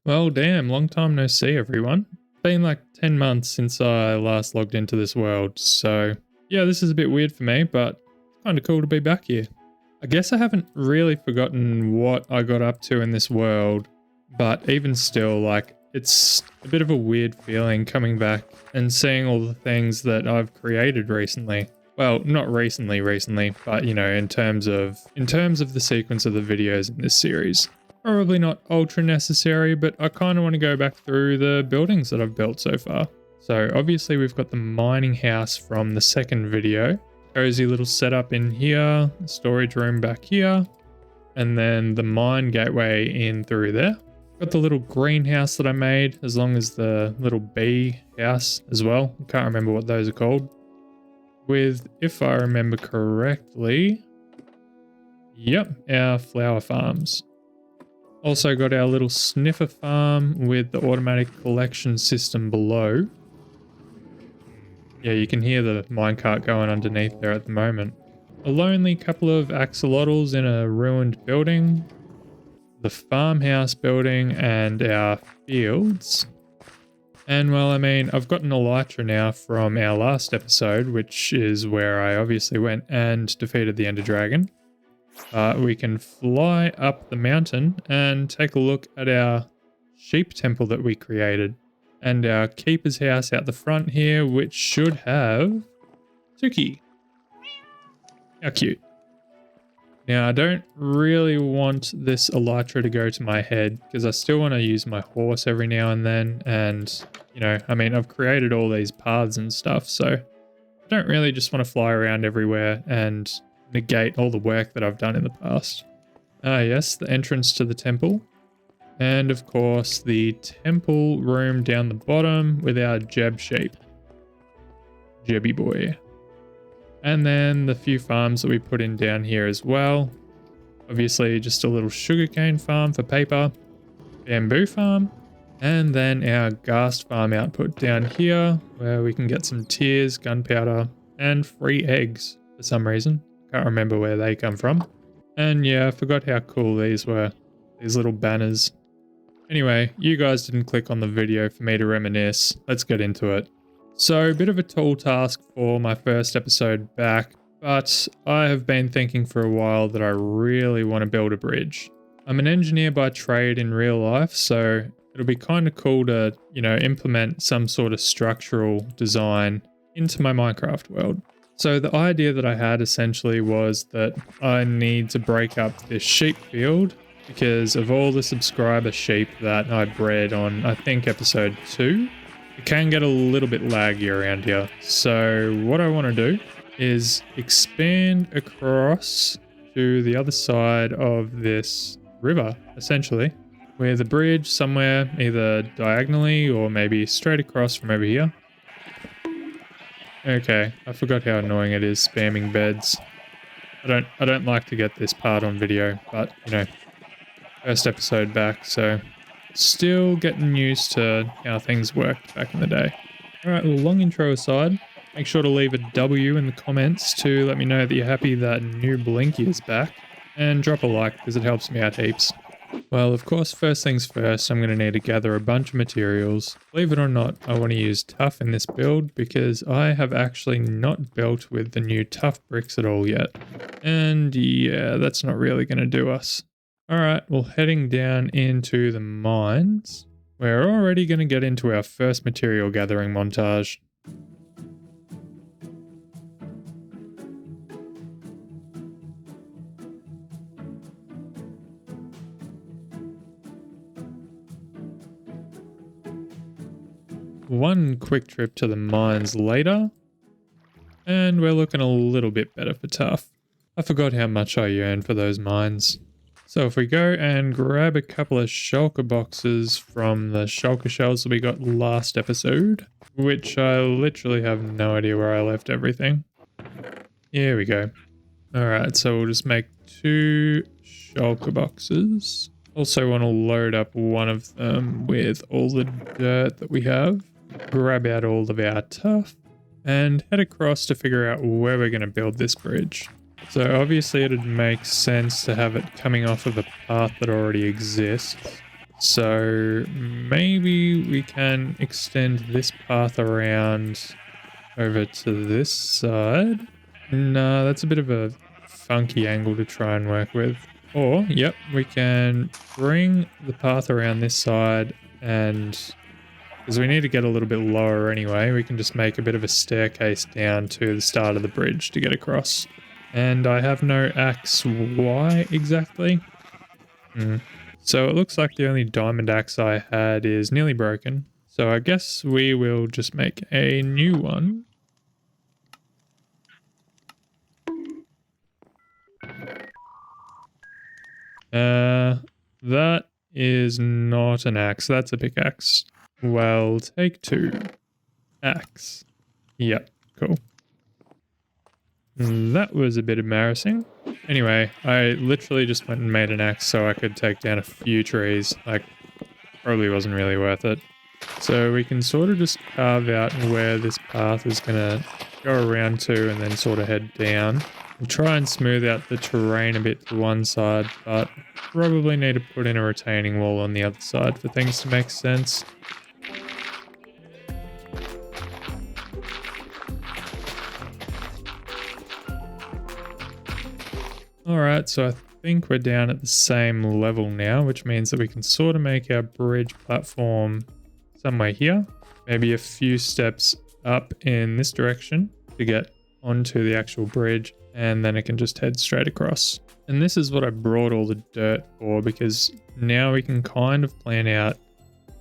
Well, damn, long time no see, everyone. Been like 10 months since I last logged into this world, so yeah, this is a bit weird for me, but it's kind of cool to be back here. I guess I haven't really forgotten what I got up to in this world, but even still, like, it's a bit of a weird feeling coming back and seeing all the things that I've created recently. Well, not recently, but you know, in terms of the sequence of the videos in this series. Probably not ultra necessary, but I kind of want to go back through the buildings that I've built so far. So obviously we've got the mining house from the second video. Cozy little setup in here, storage room back here, and then the mine gateway in through there. Got the little greenhouse that I made, as long as the little bee house as well. I can't remember what those are called. With, if I remember correctly, yep, our flower farms. Also got our little sniffer farm with the automatic collection system below. Yeah, you can hear the minecart going underneath there at the moment. A lonely couple of axolotls in a ruined building. The farmhouse building and our fields. And well, I mean, I've got an elytra now from our last episode, which is where I obviously went and defeated the Ender Dragon. We can fly up the mountain and take a look at our sheep temple that we created. And our keeper's house out the front here, which should have Tuki. How cute. Now, I don't really want this elytra to go to my head because I still want to use my horse every now and then. And, you know, I mean, I've created all these paths and stuff, so I don't really just want to fly around everywhere and negate all the work that I've done in the past. Ah, yes, the entrance to the temple. And of course, the temple room down the bottom with our Jeb sheep. Jebby boy. And then the few farms that we put in down here as well. Obviously, just a little sugarcane farm for paper. Bamboo farm. And then our ghast farm output down here, where we can get some tears, gunpowder, and free eggs for some reason. Can't remember where they come from. And yeah, I forgot how cool these were. These little banners. Anyway, you guys didn't click on the video for me to reminisce. Let's get into it. So, a bit of a tall task for my first episode back, but I have been thinking for a while that I really want to build a bridge. I'm an engineer by trade in real life, so it'll be kind of cool to, you know, implement some sort of structural design into my Minecraft world. So the idea that I had essentially was that I need to break up this sheep field because of all the subscriber sheep that I bred on, I think, episode 2. It can get a little bit laggy around here. So what I want to do is expand across to the other side of this river, essentially, with a bridge somewhere either diagonally or maybe straight across from over here. Okay, I forgot how annoying it is spamming beds. I don't like to get this part on video, but you know, first episode back, so still getting used to how things worked back in the day. Alright, well, long intro aside, make sure to leave a W in the comments to let me know that you're happy that newblinky is back, and drop a like because it helps me out heaps. Well, of course, first things first, I'm going to need to gather a bunch of materials. Believe it or not, I want to use tuff in this build because I have actually not built with the new tuff bricks at all yet. And yeah, that's not really going to do us. Alright, well, heading down into the mines, we're already going to get into our first material gathering montage. One quick trip to the mines later, and we're looking a little bit better for tuff. I forgot how much I yearn for those mines. So if we go and grab a couple of shulker boxes from the shulker shells that we got last episode, which I literally have no idea where I left everything. Here we go. Alright, so we'll just make 2 shulker boxes. Also want to load up one of them with all the dirt that we have. Grab out all of our tuff and head across to figure out where we're going to build this bridge. So obviously it'd make sense to have it coming off of a path that already exists. So maybe we can extend this path around over to this side. No, that's a bit of a funky angle to try and work with. Or, yep, we can bring the path around this side, and because we need to get a little bit lower anyway, we can just make a bit of a staircase down to the start of the bridge to get across. And I have no axe. Why exactly? So it looks like the only diamond axe I had is nearly broken. So I guess we will just make a new one. That is not an axe. That's a pickaxe. Well, take two. Axe. Yep, cool. That was a bit embarrassing. Anyway, I literally just went and made an axe so I could take down a few trees. Like, probably wasn't really worth it. So we can sort of just carve out where this path is going to go around to and then sort of head down. And try and smooth out the terrain a bit to one side, but probably need to put in a retaining wall on the other side for things to make sense. Alright, so I think we're down at the same level now, which means that we can sort of make our bridge platform somewhere here. Maybe a few steps up in this direction to get onto the actual bridge, and then it can just head straight across. And this is what I brought all the dirt for, because now we can kind of plan out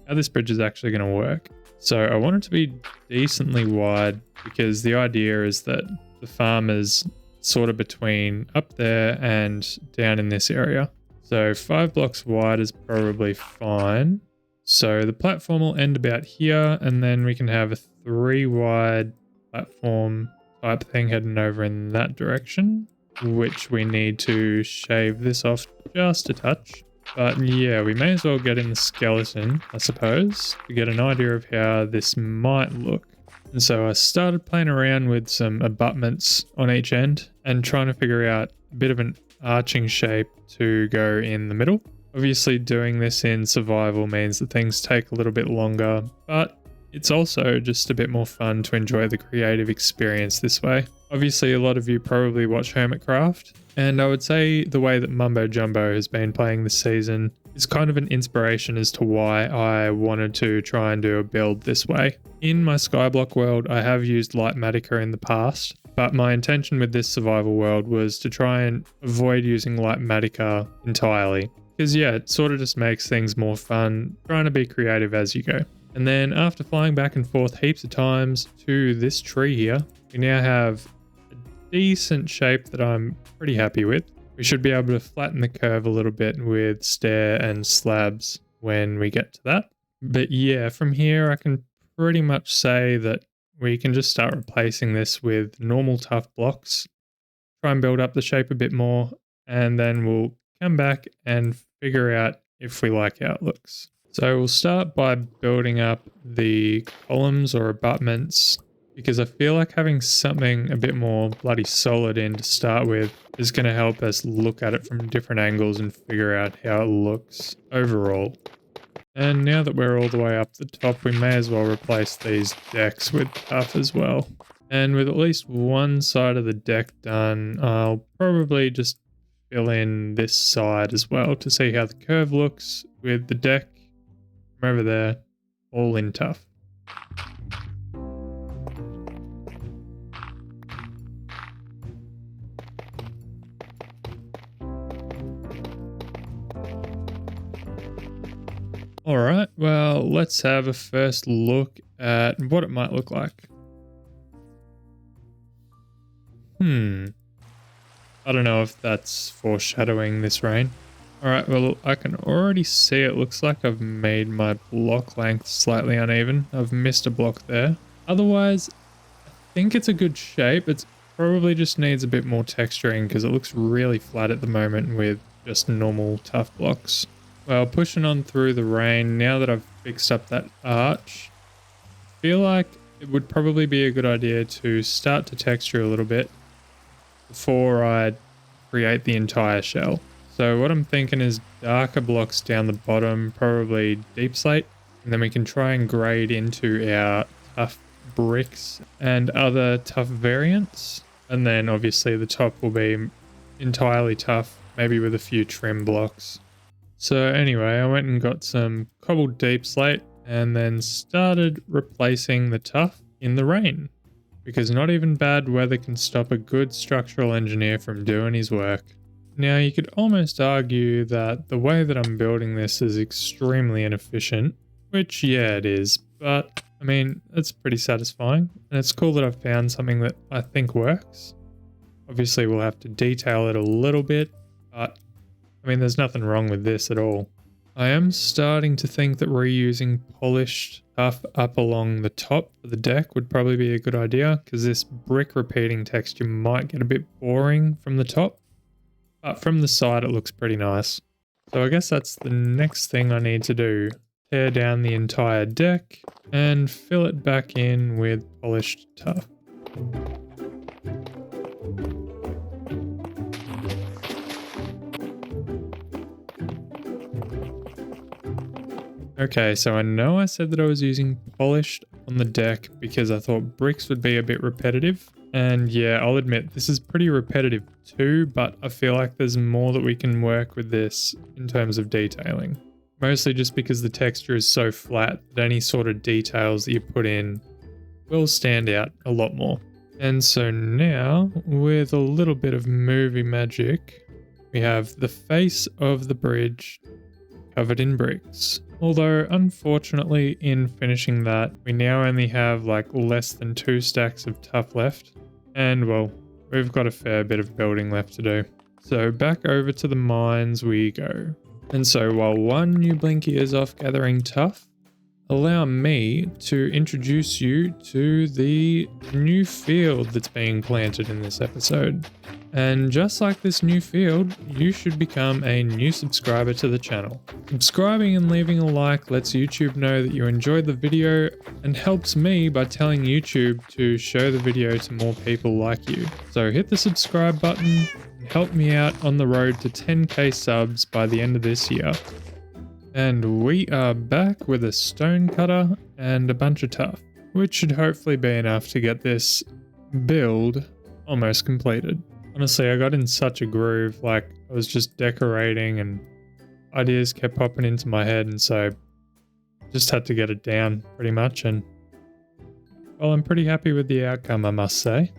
how this bridge is actually going to work. So I want it to be decently wide, because the idea is that the farm is sort of between up there and down in this area. So 5 blocks wide is probably fine. So the platform will end about here, and then we can have a 3 wide platform type thing heading over in that direction, which we need to shave this off just a touch. But yeah, we may as well get in the skeleton, I suppose, to get an idea of how this might look. And so I started playing around with some abutments on each end and trying to figure out a bit of an arching shape to go in the middle. Obviously doing this in survival means that things take a little bit longer, but it's also just a bit more fun to enjoy the creative experience this way. Obviously a lot of you probably watch Hermitcraft, and I would say the way that Mumbo Jumbo has been playing this season is kind of an inspiration as to why I wanted to try and do a build this way. In my Skyblock world, I have used Lightmatica in the past, but my intention with this survival world was to try and avoid using Lightmatica entirely. Because yeah, it sort of just makes things more fun, trying to be creative as you go. And then after flying back and forth heaps of times to this tree here, we now have a decent shape that I'm pretty happy with. We should be able to flatten the curve a little bit with stair and slabs when we get to that. But yeah, from here I can pretty much say that we can just start replacing this with normal tough blocks, try and build up the shape a bit more, and then we'll come back and figure out if we like how it looks. So we'll start by building up the columns or abutments, because I feel like having something a bit more bloody solid in to start with is going to help us look at it from different angles and figure out how it looks overall. And now that we're all the way up the top, we may as well replace these decks with tuff as well. And with at least one side of the deck done, I'll probably just fill in this side as well to see how the curve looks with the deck from over there, all in tuff. Alright, well, let's have a first look at what it might look like. I don't know if that's foreshadowing this rain. Alright, well, I can already see it looks like I've made my block length slightly uneven. I've missed a block there. Otherwise, I think it's a good shape. It probably just needs a bit more texturing because it looks really flat at the moment with just normal tough blocks. Well, pushing on through the rain, now that I've fixed up that arch, I feel like it would probably be a good idea to start to texture a little bit before I create the entire shell. So what I'm thinking is darker blocks down the bottom, probably deep slate, and then we can try and grade into our tough bricks and other tough variants. And then obviously the top will be entirely tough, maybe with a few trim blocks. So anyway, I went and got some cobbled deep slate and then started replacing the tough in the rain, because not even bad weather can stop a good structural engineer from doing his work. Now you could almost argue that the way that I'm building this is extremely inefficient, which yeah it is, but I mean it's pretty satisfying and it's cool that I've found something that I think works. Obviously we'll have to detail it a little bit, but I mean there's nothing wrong with this at all. I am starting to think that reusing polished stuff up along the top of the deck would probably be a good idea, because this brick repeating texture might get a bit boring from the top, but from the side it looks pretty nice. So I guess that's the next thing I need to do. Tear down the entire deck and fill it back in with polished tuff. Okay, so I know I said that I was using polished on the deck because I thought bricks would be a bit repetitive. And yeah, I'll admit this is pretty repetitive too, but I feel like there's more that we can work with this in terms of detailing. Mostly just because the texture is so flat that any sort of details that you put in will stand out a lot more. And so now, with a little bit of movie magic, we have the face of the bridge covered in bricks. Although, unfortunately, in finishing that, we now only have like less than 2 stacks of tuff left. And well, we've got a fair bit of building left to do. So back over to the mines we go. And so while one new Blinky is off gathering tuff, allow me to introduce you to the new field that's being planted in this episode. And just like this new field, you should become a new subscriber to the channel. Subscribing and leaving a like lets YouTube know that you enjoyed the video and helps me by telling YouTube to show the video to more people like you. So hit the subscribe button and help me out on the road to 10k subs by the end of this year. And we are back with a stone cutter and a bunch of tuff, which should hopefully be enough to get this build almost completed. Honestly, I got in such a groove, like I was just decorating and ideas kept popping into my head, and so just had to get it down pretty much, and well, I'm pretty happy with the outcome, I must say.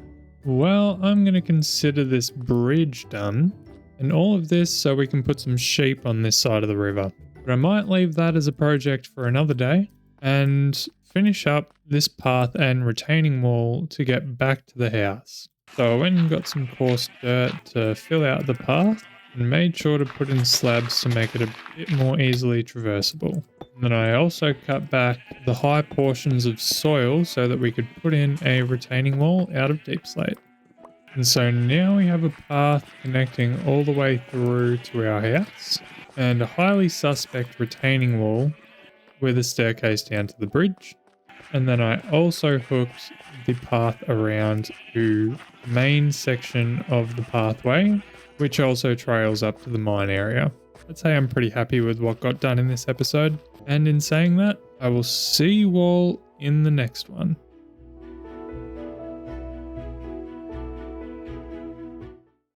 Well, I'm going to consider this bridge done, and all of this so we can put some sheep on this side of the river. But I might leave that as a project for another day and finish up this path and retaining wall to get back to the house. So I went and got some coarse dirt to fill out the path and made sure to put in slabs to make it a bit more easily traversable. And then I also cut back the high portions of soil so that we could put in a retaining wall out of deep slate. And so now we have a path connecting all the way through to our house, and a highly suspect retaining wall with a staircase down to the bridge. And then I also hooked the path around to the main section of the pathway, which also trails up to the mine area. I'd say I'm pretty happy with what got done in this episode. And in saying that, I will see you all in the next one.